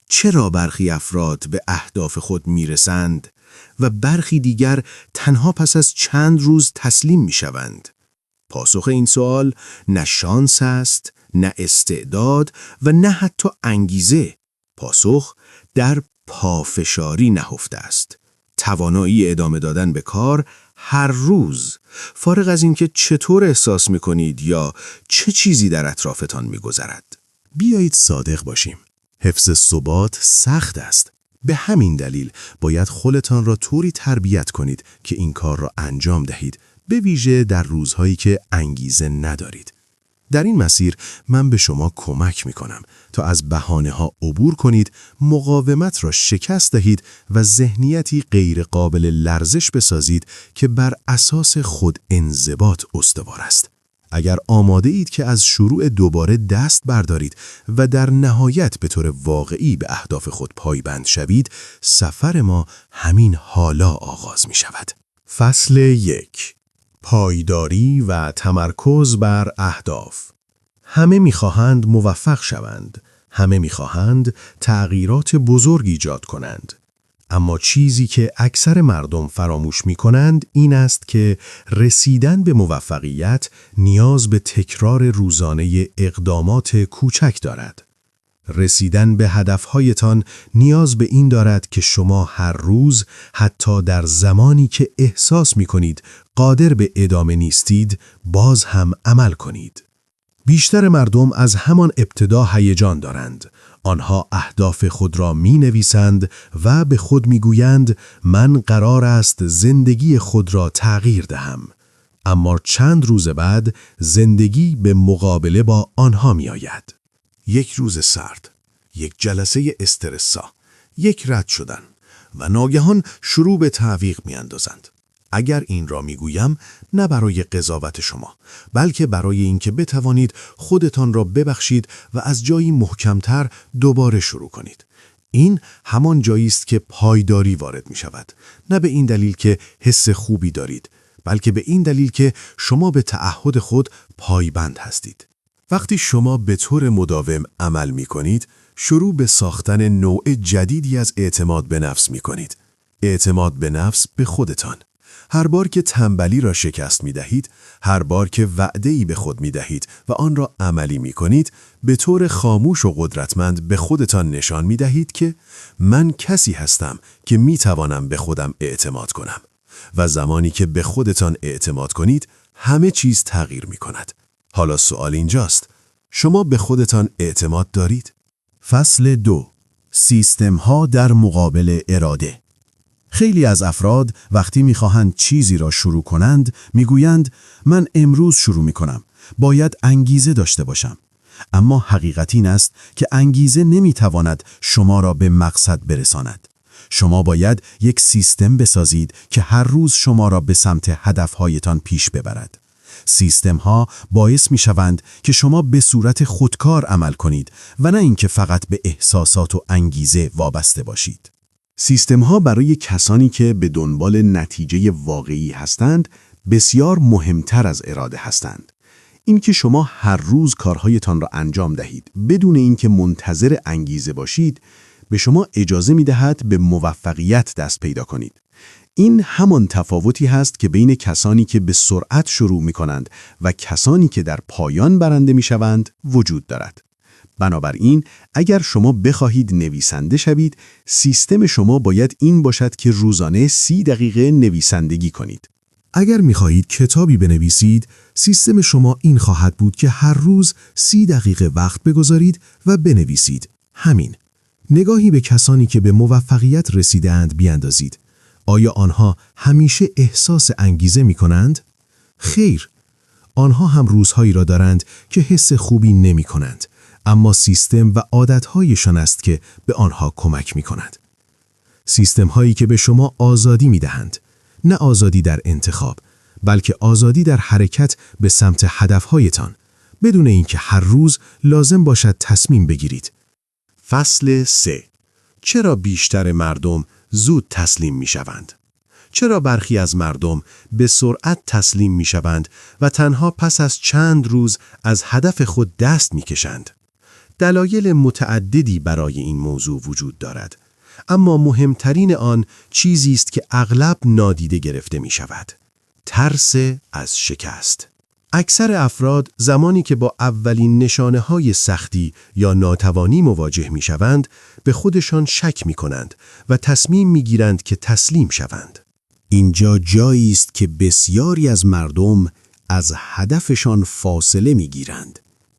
چرا برخی افراد به اهداف خود میرسند و برخی دیگر تنها پس از چند روز تسلیم میشوند؟ پاسخ این سوال نه شانس است، نه استعداد و نه حتی انگیزه. پاسخ در پافشاری نهفته است. توانایی ادامه دادن به کار هر روز، فارغ از اینکه چطور احساس می‌کنید یا چه چیزی در اطرافتان می‌گذرد. بیایید صادق باشیم. حفظ ثبات سخت است. به همین دلیل باید خودتان را طوری تربیت کنید که این کار را انجام دهید، به ویژه در روزهایی که انگیزه ندارید. در این مسیر من به شما کمک می‌کنم تا از بهانه‌ها عبور کنید، مقاومت را شکست دهید و ذهنیتی غیر قابل لرزش بسازید که بر اساس خود انضباط استوار است. اگر آماده اید که از شروع دوباره دست بردارید و در نهایت به طور واقعی به اهداف خود پایبند شوید، سفر ما همین حالا آغاز می شود. فصل 1. پایداری و تمرکز بر اهداف. همه می‌خواهند موفق شوند. همه می‌خواهند تغییرات بزرگ ایجاد کنند. اما چیزی که اکثر مردم فراموش می‌کنند این است که رسیدن به موفقیت نیاز به تکرار روزانه اقدامات کوچک دارد. رسیدن به هدفهایتان نیاز به این دارد که شما هر روز، حتی در زمانی که احساس می‌کنید قادر به ادامه نیستید، باز هم عمل کنید. بیشتر مردم از همان ابتدا هیجان دارند. آنها اهداف خود را می‌نویسند و به خود می‌گویند من قرار است زندگی خود را تغییر دهم. اما چند روز بعد زندگی به مقابله با آنها می‌آید. یک روز سرد، یک جلسه استرسا، یک رد شدن و ناگهان شروع به تعویق می‌اندازند. اگر این را میگویم نه برای قضاوت شما، بلکه برای اینکه بتوانید خودتان را ببخشید و از جایی محکمتر دوباره شروع کنید. این همان جایی است که پایداری وارد می شود. نه به این دلیل که حس خوبی دارید، بلکه به این دلیل که شما به تعهد خود پایبند هستید. وقتی شما به طور مداوم عمل می کنید، شروع به ساختن نوع جدیدی از اعتماد به نفس می کنید. اعتماد به نفس به خودتان. هر بار که تنبلی را شکست می دهید، هر بار که وعده‌ای به خود می دهید و آن را عملی می کنید، به طور خاموش و قدرتمند به خودتان نشان می دهید که من کسی هستم که می توانم به خودم اعتماد کنم. و زمانی که به خودتان اعتماد کنید، همه چیز تغییر می کند. حالا سوال اینجاست، شما به خودتان اعتماد دارید؟ فصل 2. سیستم‌ها در مقابل اراده. خیلی از افراد وقتی می‌خواهند چیزی را شروع کنند می‌گویند من امروز شروع می‌کنم، باید انگیزه داشته باشم. اما حقیقت این است که انگیزه نمی‌تواند شما را به مقصد برساند. شما باید یک سیستم بسازید که هر روز شما را به سمت هدف‌هایتان پیش ببرد. سیستم‌ها باعث می‌شوند که شما به صورت خودکار عمل کنید و نه اینکه فقط به احساسات و انگیزه وابسته باشید. سیستم‌ها برای کسانی که به دنبال نتیجه واقعی هستند بسیار مهمتر از اراده هستند. اینکه شما هر روز کارهایتان را انجام دهید بدون اینکه منتظر انگیزه باشید، به شما اجازه می‌دهد به موفقیت دست پیدا کنید. این همان تفاوتی هست که بین کسانی که به سرعت شروع می‌کنند و کسانی که در پایان برنده می‌شوند وجود دارد. بنابراین اگر شما بخواهید نویسنده شوید، سیستم شما باید این باشد که روزانه 30 دقیقه نویسندگی کنید. اگر می‌خواهید کتابی بنویسید، سیستم شما این خواهد بود که هر روز 30 دقیقه وقت بگذارید و بنویسید. همین. نگاهی به کسانی که به موفقیت رسیده‌اند بیاندازید. آیا آنها همیشه احساس انگیزه می‌کنند؟ خیر. آنها هم روزهایی را دارند که حس خوبی نمی‌کنند. اما سیستم و عادت‌هایشان است که به آنها کمک می‌کند. سیستم‌هایی که به شما آزادی می‌دهند، نه آزادی در انتخاب، بلکه آزادی در حرکت به سمت هدف‌هایتان، بدون اینکه هر روز لازم باشد تصمیم بگیرید. فصل 3. چرا بیشتر مردم زود تسلیم می‌شوند؟ چرا برخی از مردم به سرعت تسلیم می‌شوند و تنها پس از چند روز از هدف خود دست می‌کشند؟ دلایل متعددی برای این موضوع وجود دارد، اما مهمترین آن چیزی است که اغلب نادیده گرفته می شود: ترس از شکست. اکثر افراد زمانی که با اولین نشانه‌های سختی یا ناتوانی مواجه می شوند، به خودشان شک می کنند و تصمیم می گیرند که تسلیم شوند. اینجا جایی است که بسیاری از مردم از هدفشان فاصله می گیرند،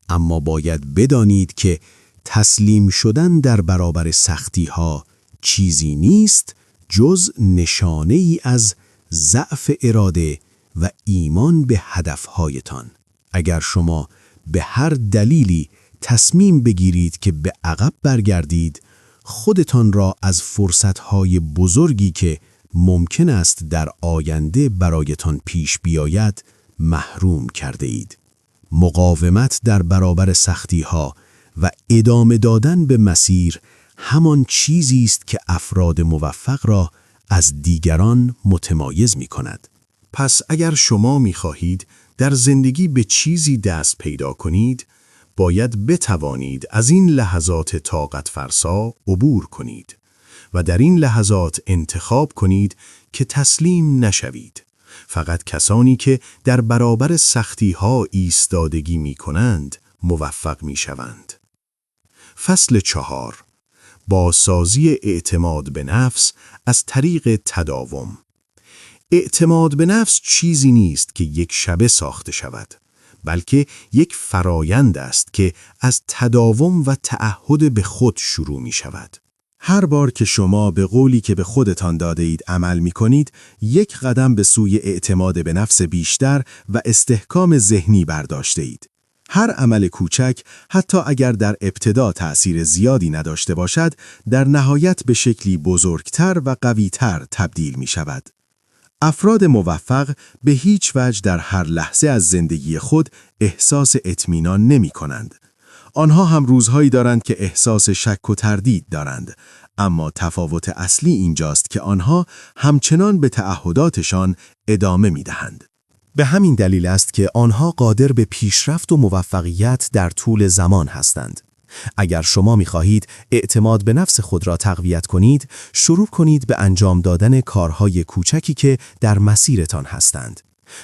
اما باید بدانید که تسلیم شدن در برابر سختی‌ها چیزی نیست جز نشانه‌ای از ضعف اراده و ایمان به هدفهایتان. اگر شما به هر دلیلی تصمیم بگیرید که به عقب برگردید، خودتان را از فرصت‌های بزرگی که ممکن است در آینده برایتان پیش بیاید محروم کرده اید. مقاومت در برابر سختی‌ها و ادامه دادن به مسیر همان چیزی است که افراد موفق را از دیگران متمایز می‌کند. پس اگر شما می‌خواهید در زندگی به چیزی دست پیدا کنید، باید بتوانید از این لحظات طاقت فرسا عبور کنید و در این لحظات انتخاب کنید که تسلیم نشوید. فقط کسانی که در برابر سختی‌ها ایستادگی می‌کنند موفق می‌شوند. فصل 4: بازسازی اعتماد به نفس از طریق تداوم. اعتماد به نفس چیزی نیست که یک شبه ساخته شود، بلکه یک فرایند است که از تداوم و تعهد به خود شروع می شود. هر بار که شما به قولی که به خودتان داده اید عمل می کنید، یک قدم به سوی اعتماد به نفس بیشتر و استحکام ذهنی برداشته اید. هر عمل کوچک، حتی اگر در ابتدا تأثیر زیادی نداشته باشد، در نهایت به شکلی بزرگتر و قویتر تبدیل می شود. افراد موفق به هیچ وجه در هر لحظه از زندگی خود احساس اطمینان نمی کنند. آنها هم روزهایی دارند که احساس شک و تردید دارند، اما تفاوت اصلی اینجاست که آنها همچنان به تعهداتشان ادامه می دهند. به همین دلیل است که آنها قادر به پیشرفت و موفقیت در طول زمان هستند. اگر شما می‌خواهید اعتماد به نفس خود را تقویت کنید، شروع کنید به انجام دادن کارهای کوچکی که در مسیرتان هستند.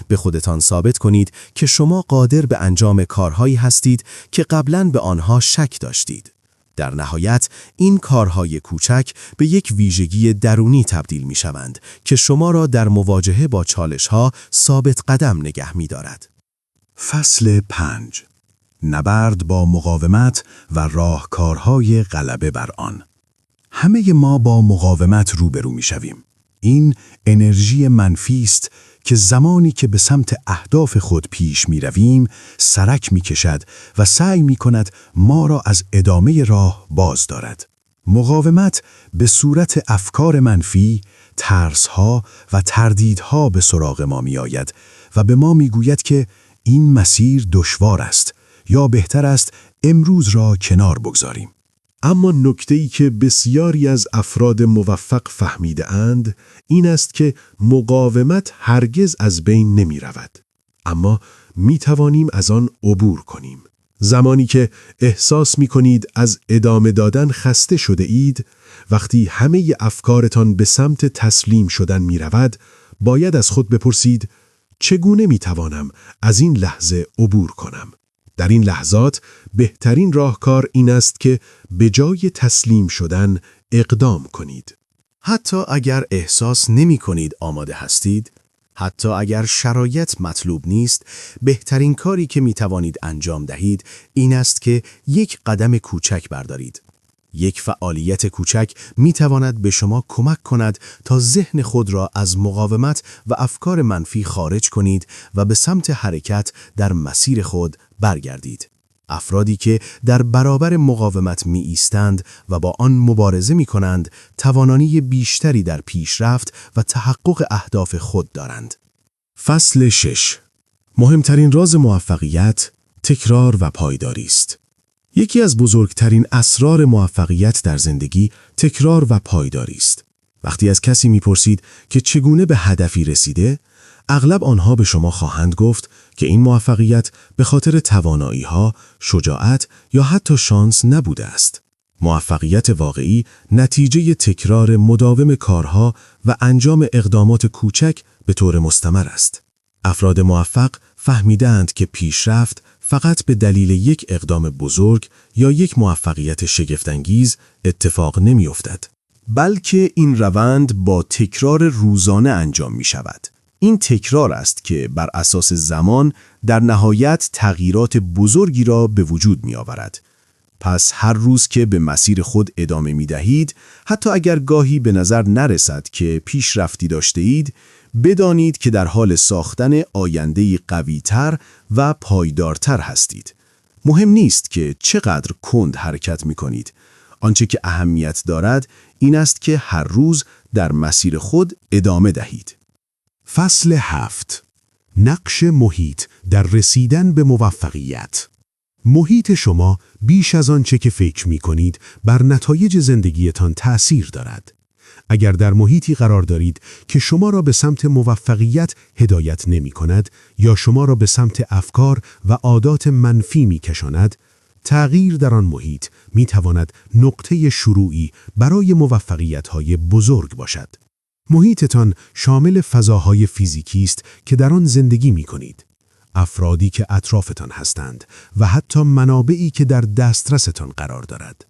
به خودتان ثابت کنید که شما قادر به انجام کارهایی هستید که قبلاً به آنها شک داشتید. در نهایت این کارهای کوچک به یک ویژگی درونی تبدیل می‌شوند که شما را در مواجهه با چالش‌ها ثابت قدم نگه می‌دارد. فصل 5: نبرد با مقاومت و راهکارهای غلبه بر آن. همه ما با مقاومت روبرو می‌شویم. این انرژی منفی است که زمانی که به سمت اهداف خود پیش می‌رویم، سرک می‌کشد و سعی می‌کند ما را از ادامه راه باز دارد. مقاومت به صورت افکار منفی، ترس‌ها و تردیدها به سراغ ما می‌آید و به ما می‌گوید که این مسیر دشوار است یا بهتر است امروز را کنار بگذاریم. اما نکته‌ای که بسیاری از افراد موفق فهمیده‌اند این است که مقاومت هرگز از بین نمی رود، اما می توانیم از آن عبور کنیم. زمانی که احساس می کنید از ادامه دادن خسته شده اید، وقتی همه افکارتان به سمت تسلیم شدن می رود، باید از خود بپرسید چگونه می توانم از این لحظه عبور کنم؟ در این لحظات بهترین راهکار این است که به جای تسلیم شدن اقدام کنید. حتی اگر احساس نمی کنید آماده هستید، حتی اگر شرایط مطلوب نیست، بهترین کاری که می توانید انجام دهید این است که یک قدم کوچک بردارید. یک فعالیت کوچک می تواند به شما کمک کند تا ذهن خود را از مقاومت و افکار منفی خارج کنید و به سمت حرکت در مسیر خود برگردید. افرادی که در برابر مقاومت می ایستند و با آن مبارزه می کنند، توانایی بیشتری در پیشرفت و تحقق اهداف خود دارند. فصل 6: مهمترین راز موفقیت، تکرار و پایداری است. یکی از بزرگترین اسرار موفقیت در زندگی تکرار و پایداری است. وقتی از کسی میپرسید که چگونه به هدفی رسیده، اغلب آنها به شما خواهند گفت که این موفقیت به خاطر توانایی‌ها، شجاعت یا حتی شانس نبوده است. موفقیت واقعی نتیجه تکرار مداوم کارها و انجام اقدامات کوچک به طور مستمر است. افراد موفق فهمیدند که پیشرفت فقط به دلیل یک اقدام بزرگ یا یک موفقیت شگفت‌انگیز اتفاق نمی‌افتد، بلکه این روند با تکرار روزانه انجام می‌شود. این تکرار است که بر اساس زمان در نهایت تغییرات بزرگی را به وجود می‌آورد. پس هر روز که به مسیر خود ادامه می‌دهید، حتی اگر گاهی به نظر نرسد که پیشرفتی داشته اید، بدانید که در حال ساختن آینده‌ای قوی‌تر و پایدارتر هستید. مهم نیست که چقدر کند حرکت می‌کنید. آنچه که اهمیت دارد این است که هر روز در مسیر خود ادامه دهید. فصل 7. نقش محیط در رسیدن به موفقیت. محیط شما بیش از آنچه که فکر می کنید بر نتایج زندگیتان تأثیر دارد. اگر در محیطی قرار دارید که شما را به سمت موفقیت هدایت نمی کند یا شما را به سمت افکار و عادات منفی می کشاند، تغییر در آن محیط می تواند نقطه شروعی برای موفقیت‌های بزرگ باشد. محیطتان شامل فضاهای فیزیکی است که در آن زندگی می کنید، افرادی که اطرافتان هستند و حتی منابعی که در دسترستان قرار دارد.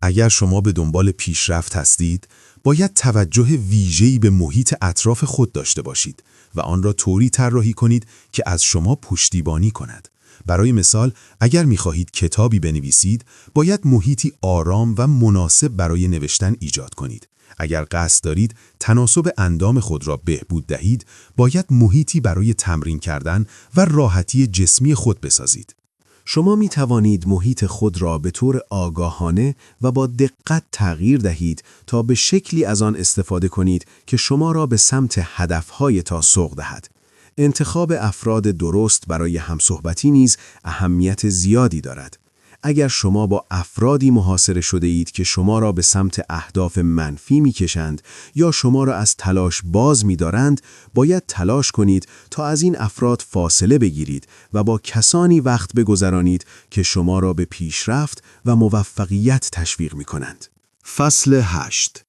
اگر شما به دنبال پیشرفت هستید، باید توجه ویژه‌ای به محیط اطراف خود داشته باشید و آن را طوری طراحی کنید که از شما پشتیبانی کند. برای مثال، اگر می‌خواهید کتابی بنویسید، باید محیطی آرام و مناسب برای نوشتن ایجاد کنید. اگر قصد دارید تناسب اندام خود را بهبود دهید، باید محیطی برای تمرین کردن و راحتی جسمی خود بسازید. شما می توانید محیط خود را به طور آگاهانه و با دقت تغییر دهید تا به شکلی از آن استفاده کنید که شما را به سمت هدف‌هایتان سوق دهد. انتخاب افراد درست برای همصحبتی نیز اهمیت زیادی دارد. اگر شما با افرادی محاصره شده اید که شما را به سمت اهداف منفی می‌کشند یا شما را از تلاش باز می‌دارند، باید تلاش کنید تا از این افراد فاصله بگیرید و با کسانی وقت بگذرانید که شما را به پیشرفت و موفقیت تشویق می‌کنند. فصل 8.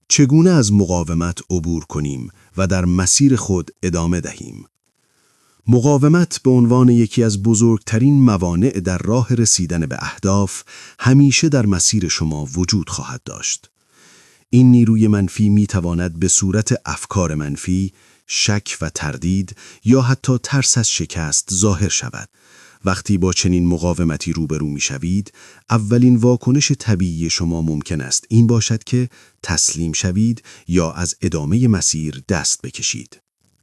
چگونه از مقاومت عبور کنیم و در مسیر خود ادامه دهیم؟ مقاومت به عنوان یکی از بزرگترین موانع در راه رسیدن به اهداف همیشه در مسیر شما وجود خواهد داشت. این نیروی منفی می تواند به صورت افکار منفی، شک و تردید یا حتی ترس از شکست ظاهر شود. وقتی با چنین مقاومتی روبرو می شوید، اولین واکنش طبیعی شما ممکن است این باشد که تسلیم شوید یا از ادامه مسیر دست بکشید.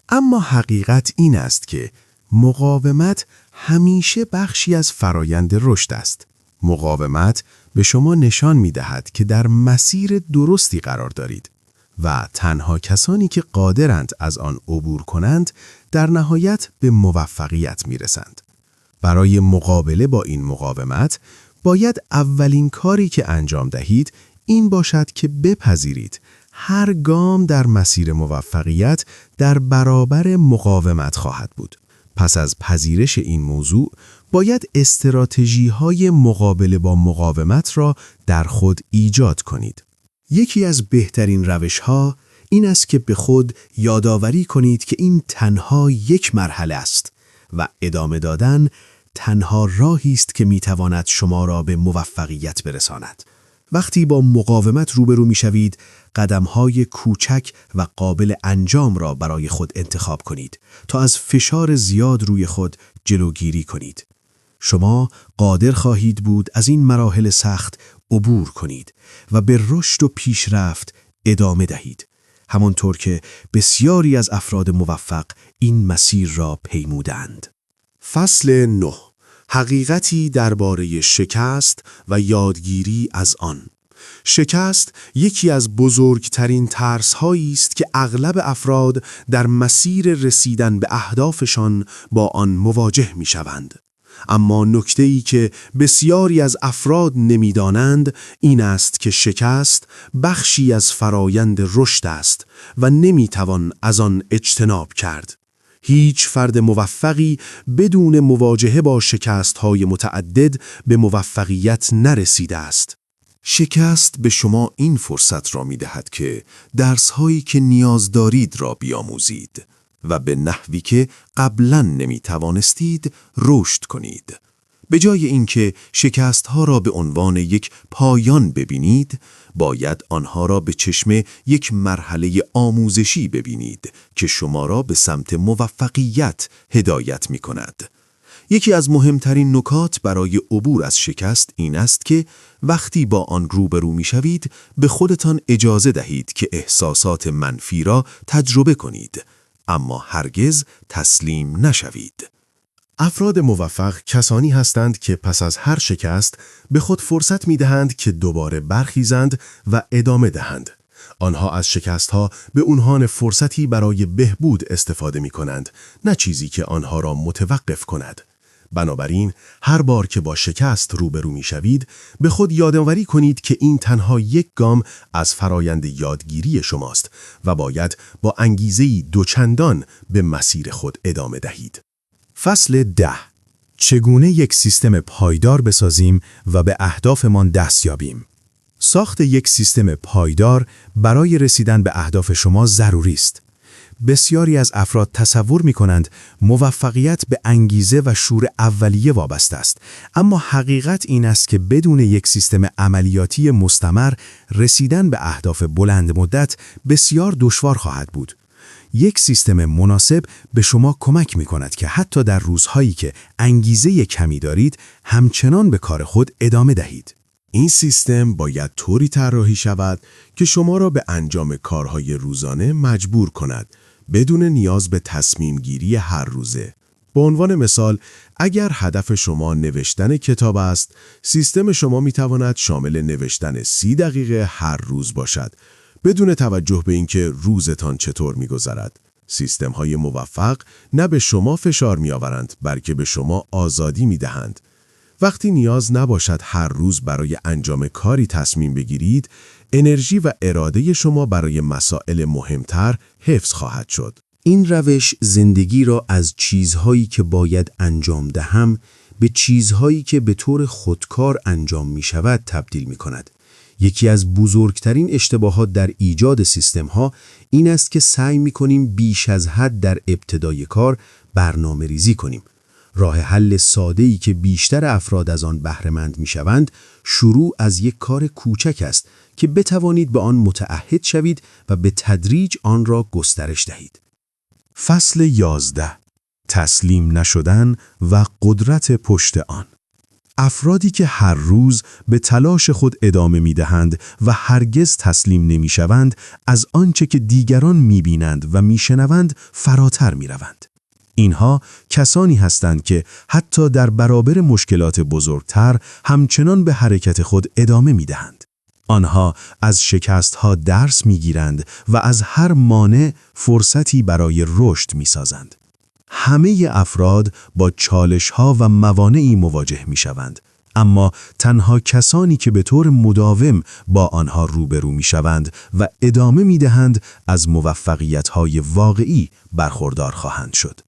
اما حقیقت این است که مقاومت همیشه بخشی از فرایند رشد است. مقاومت به شما نشان می‌دهد که در مسیر درستی قرار دارید و تنها کسانی که قادرند از آن عبور کنند در نهایت به موفقیت می‌رسند. برای مقابله با این مقاومت باید اولین کاری که انجام دهید این باشد که بپذیرید هر گام در مسیر موفقیت در برابر مقاومت خواهد بود. پس از پذیرش این موضوع، باید استراتژی‌های مقابله با مقاومت را در خود ایجاد کنید. یکی از بهترین روش‌ها این است که به خود یادآوری کنید که این تنها یک مرحله است و ادامه دادن تنها راهی است که می‌تواند شما را به موفقیت برساند. وقتی با مقاومت روبرو می‌شوید، قدم‌های کوچک و قابل انجام را برای خود انتخاب کنید تا از فشار زیاد روی خود جلوگیری کنید. شما قادر خواهید بود از این مراحل سخت عبور کنید و به رشد و پیشرفت ادامه دهید، همانطور که بسیاری از افراد موفق این مسیر را پیمودند. فصل 9. حقیقتی درباره شکست و یادگیری از آن. شکست یکی از بزرگترین ترس‌هایی است که اغلب افراد در مسیر رسیدن به اهدافشان با آن مواجه می‌شوند. اما نکته‌ای که بسیاری از افراد نمی‌دانند این است که شکست بخشی از فرایند رشد است و نمی‌توان از آن اجتناب کرد. هیچ فرد موفقی بدون مواجهه با شکست‌های متعدد به موفقیت نرسیده است. شکست به شما این فرصت را می‌دهد که درس‌هایی که نیاز دارید را بیاموزید و به نحوی که قبلاً نمی‌توانستید رشد کنید. به جای اینکه شکست‌ها را به عنوان یک پایان ببینید، باید آنها را به چشم یک مرحله آموزشی ببینید که شما را به سمت موفقیت هدایت می‌کند. یکی از مهمترین نکات برای عبور از شکست این است که وقتی با آن روبرو می‌شوید، به خودتان اجازه دهید که احساسات منفی را تجربه کنید، اما هرگز تسلیم نشوید. افراد موفق کسانی هستند که پس از هر شکست به خود فرصت می‌دهند که دوباره برخیزند و ادامه دهند. آنها از شکست‌ها به عنوان فرصتی برای بهبود استفاده می‌کنند، نه چیزی که آنها را متوقف کند. بنابراین هر بار که با شکست روبرو می‌شوید، به خود یادآوری کنید که این تنها یک گام از فرایند یادگیری شماست و باید با انگیزه‌ای دوچندان به مسیر خود ادامه دهید. فصل 10. چگونه یک سیستم پایدار بسازیم و به اهدافمان دست یابیم؟ ساخت یک سیستم پایدار برای رسیدن به اهداف شما ضروری است. بسیاری از افراد تصور می‌کنند موفقیت به انگیزه و شور اولیه وابسته است، اما حقیقت این است که بدون یک سیستم عملیاتی مستمر رسیدن به اهداف بلند مدت بسیار دشوار خواهد بود. یک سیستم مناسب به شما کمک می‌کند که حتی در روزهایی که انگیزه کمی دارید، همچنان به کار خود ادامه دهید. این سیستم باید طوری طراحی شود که شما را به انجام کارهای روزانه مجبور کند، بدون نیاز به تصمیم گیری هر روزه. به عنوان مثال، اگر هدف شما نوشتن کتاب است، سیستم شما می‌تواند شامل نوشتن 30 دقیقه هر روز باشد، بدون توجه به اینکه روزتان چطور می‌گذرد. سیستم‌های موفق نه به شما فشار می‌آورند، بلکه به شما آزادی می‌دهند. وقتی نیاز نباشد هر روز برای انجام کاری تصمیم بگیرید، انرژی و اراده شما برای مسائل مهمتر حفظ خواهد شد. این روش زندگی را از چیزهایی که باید انجام دهم به چیزهایی که به طور خودکار انجام می شود تبدیل می کند. یکی از بزرگترین اشتباهات در ایجاد سیستم‌ها این است که سعی می کنیم بیش از حد در ابتدای کار برنامه ریزی کنیم. راه حل ساده‌ای که بیشتر افراد از آن بهره‌مند می‌شوند، شروع از یک کار کوچک است که بتوانید به آن متعهد شوید و به تدریج آن را گسترش دهید. فصل 11. تسلیم نشدن و قدرت پشت آن. افرادی که هر روز به تلاش خود ادامه می‌دهند و هرگز تسلیم نمی‌شوند، از آنچه که دیگران می‌بینند و می‌شنوند فراتر می‌روند. اینها کسانی هستند که حتی در برابر مشکلات بزرگتر همچنان به حرکت خود ادامه می‌دهند. آنها از شکست‌ها درس می‌گیرند و از هر مانع فرصتی برای رشد می‌سازند. همه افراد با چالش‌ها و موانعی مواجه می‌شوند، اما تنها کسانی که به طور مداوم با آنها روبرو می‌شوند و ادامه می‌دهند از موفقیت‌های واقعی برخوردار خواهند شد.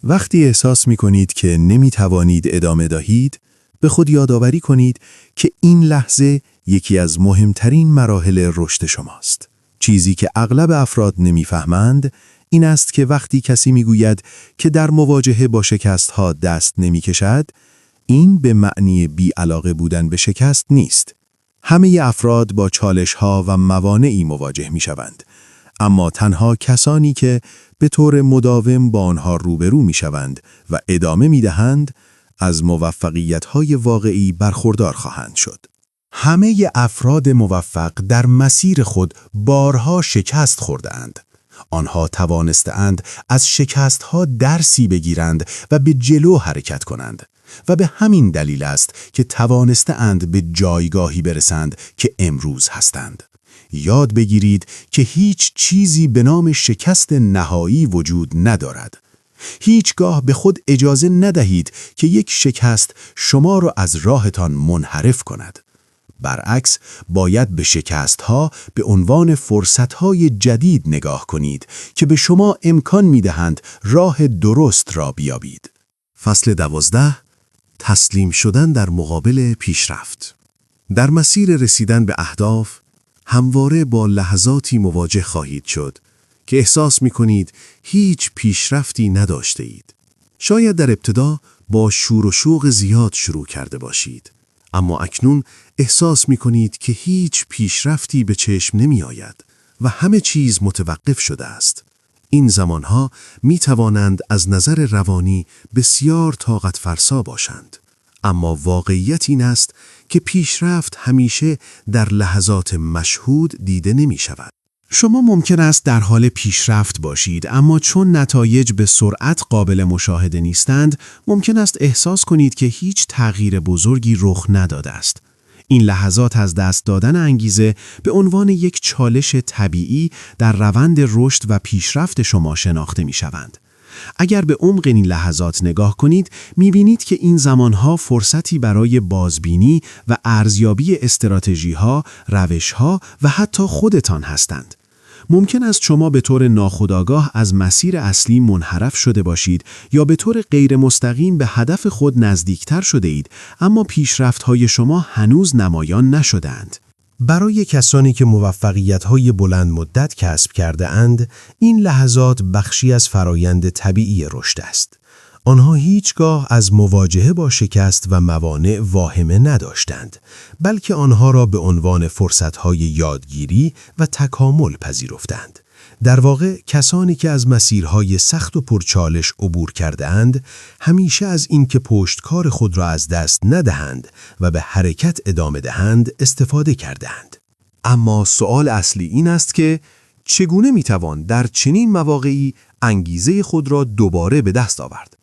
وقتی احساس می‌کنید که نمی‌توانید ادامه دهید، به خود یادآوری کنید که این لحظه یکی از مهمترین مراحل رشد شماست. چیزی که اغلب افراد نمی‌فهمند این است که وقتی کسی می‌گوید که در مواجهه با شکست‌ها دست نمی‌کشد، این به معنی بی‌علاقه بودن به شکست نیست. همه افراد با چالش‌ها و موانعی مواجه می‌شوند، اما تنها کسانی که به طور مداوم با آنها روبرو می‌شوند و ادامه می‌دهند، از موفقیت‌های واقعی برخوردار خواهند شد. همه افراد موفق در مسیر خود بارها شکست خورده‌اند. آنها توانسته‌اند از شکست‌ها درسی بگیرند و به جلو حرکت کنند و به همین دلیل است که توانسته‌اند به جایگاهی برسند که امروز هستند. یاد بگیرید که هیچ چیزی به نام شکست نهایی وجود ندارد. هیچگاه به خود اجازه ندهید که یک شکست شما را از راهتان منحرف کند. برعکس باید به شکست‌ها به عنوان فرصت‌های جدید نگاه کنید که به شما امکان می‌دهند راه درست را بیابید. فصل 12. تسلیم شدن در مقابل پیشرفت. در مسیر رسیدن به اهداف همواره با لحظاتی مواجه خواهید شد که احساس می‌کنید هیچ پیشرفتی نداشته اید. شاید در ابتدا با شور و شوق زیاد شروع کرده باشید، اما اکنون احساس می‌کنید که هیچ پیشرفتی به چشم نمی‌آید و همه چیز متوقف شده است. این زمانها می‌توانند از نظر روانی بسیار طاقت فرسا باشند، اما واقعیت این است که پیشرفت همیشه در لحظات مشهود دیده نمی‌شود. شما ممکن است در حال پیشرفت باشید، اما چون نتایج به سرعت قابل مشاهده نیستند، ممکن است احساس کنید که هیچ تغییر بزرگی رخ نداده است. این لحظات از دست دادن انگیزه به عنوان یک چالش طبیعی در روند رشد و پیشرفت شما شناخته می شوند. اگر به عمق این لحظات نگاه کنید، می‌بینید که این زمانها فرصتی برای بازبینی و ارزیابی استراتژی‌ها، روش‌ها و حتی خودتان هستند. ممکن است شما به طور ناخودآگاه از مسیر اصلی منحرف شده باشید یا به طور غیر مستقیم به هدف خود نزدیکتر شده اید، اما پیشرفت‌های شما هنوز نمایان نشده‌اند. برای کسانی که موفقیت‌های بلند مدت کسب کرده اند، این لحظات بخشی از فرایند طبیعی رشد است. آنها هیچگاه از مواجهه با شکست و موانع واهمه نداشتند، بلکه آنها را به عنوان فرصت‌های یادگیری و تکامل پذیرفتند. در واقع کسانی که از مسیرهای سخت و پرچالش عبور کرده اند، همیشه از اینکه پشتکار خود را از دست ندهند و به حرکت ادامه دهند استفاده کردند. اما سوال اصلی این است که چگونه میتوان در چنین مواقعی انگیزه خود را دوباره به دست آورد؟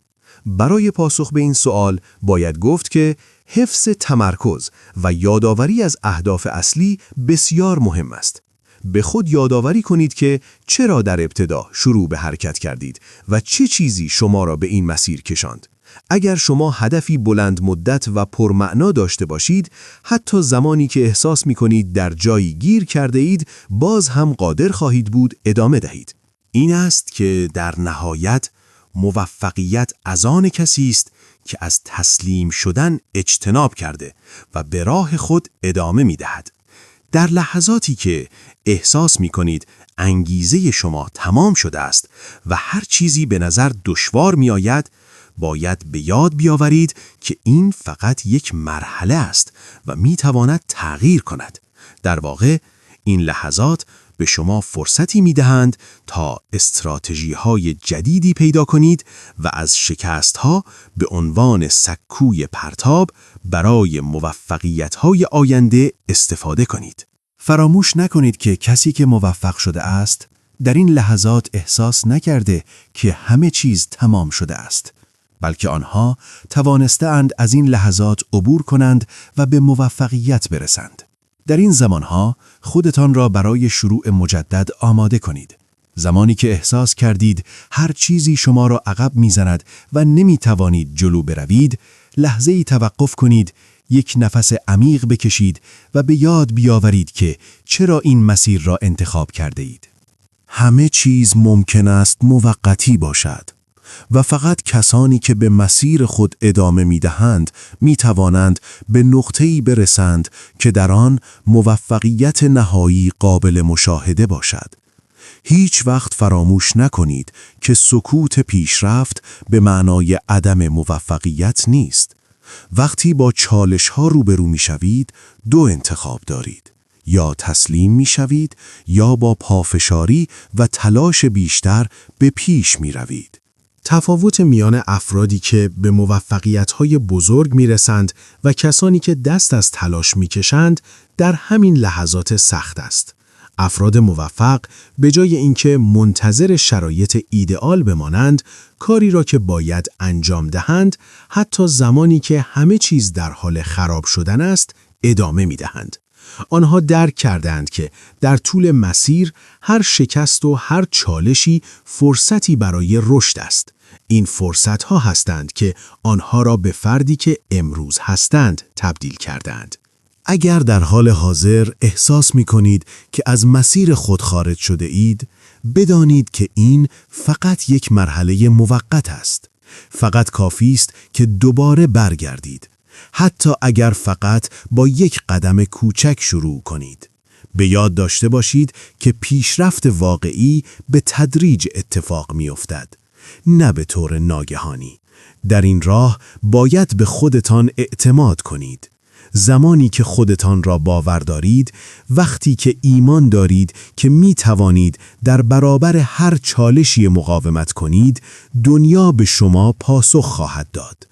برای پاسخ به این سوال باید گفت که حفظ تمرکز و یادآوری از اهداف اصلی بسیار مهم است. به خود یادآوری کنید که چرا در ابتدا شروع به حرکت کردید و چه چیزی شما را به این مسیر کشاند. اگر شما هدفی بلند مدت و پرمعنا داشته باشید، حتی زمانی که احساس می کنید در جایی گیر کرده اید، باز هم قادر خواهید بود ادامه دهید. این است که در نهایت موفقیت از آن کسی است که از تسلیم شدن اجتناب کرده و به راه خود ادامه می دهد. در لحظاتی که احساس می کنید انگیزه شما تمام شده است و هر چیزی به نظر دشوار می آید، باید به یاد بیاورید که این فقط یک مرحله است و می تواند تغییر کند. در واقع این لحظات به شما فرصتی می دهند تا استراتژی‌های جدیدی پیدا کنید و از شکست‌ها به عنوان سکوی پرتاب برای موفقیت‌های آینده استفاده کنید. فراموش نکنید که کسی که موفق شده است، در این لحظات احساس نکرده که همه چیز تمام شده است، بلکه آنها توانسته‌اند از این لحظات عبور کنند و به موفقیت برسند. در این زمانها خودتان را برای شروع مجدد آماده کنید. زمانی که احساس کردید هر چیزی شما را عقب می‌زند و نمی‌توانید جلو بروید، لحظه‌ای توقف کنید، یک نفس عمیق بکشید و به یاد بیاورید که چرا این مسیر را انتخاب کرده اید. همه چیز ممکن است موقتی باشد و فقط کسانی که به مسیر خود ادامه می‌دهند می‌توانند به نقطه‌ای برسند که در آن موفقیت نهایی قابل مشاهده باشد. هیچ وقت فراموش نکنید که سکوت پیشرفت به معنای عدم موفقیت نیست. وقتی با چالش‌ها روبرو می‌شوید، دو انتخاب دارید: یا تسلیم می‌شوید یا با پافشاری و تلاش بیشتر به پیش می‌روید. تفاوت میان افرادی که به موفقیت‌های بزرگ می‌رسند و کسانی که دست از تلاش می‌کشند در همین لحظات سخت است. افراد موفق به جای اینکه منتظر شرایط ایدئال بمانند، کاری را که باید انجام دهند، حتی زمانی که همه چیز در حال خراب شدن است، ادامه می‌دهند. آنها درک کردند که در طول مسیر هر شکست و هر چالشی فرصتی برای رشد است. این فرصت‌ها هستند که آنها را به فردی که امروز هستند تبدیل کردند. اگر در حال حاضر احساس می کنید که از مسیر خود خارج شده اید، بدانید که این فقط یک مرحله موقت است. فقط کافی است که دوباره برگردید. حتی اگر فقط با یک قدم کوچک شروع کنید. به یاد داشته باشید که پیشرفت واقعی به تدریج اتفاق می افتد، نه به طور ناگهانی. در این راه باید به خودتان اعتماد کنید. زمانی که خودتان را باور دارید، وقتی که ایمان دارید که می توانید در برابر هر چالشی مقاومت کنید، دنیا به شما پاسخ خواهد داد.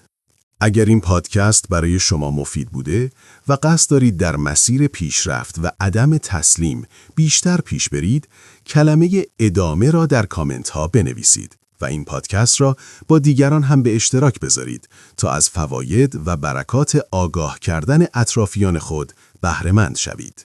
اگر این پادکست برای شما مفید بوده و قصد دارید در مسیر پیشرفت و عدم تسلیم بیشتر پیش برید، کلمه ادامه را در کامنت ها بنویسید و این پادکست را با دیگران هم به اشتراک بذارید تا از فواید و برکات آگاه کردن اطرافیان خود بهره مند شوید.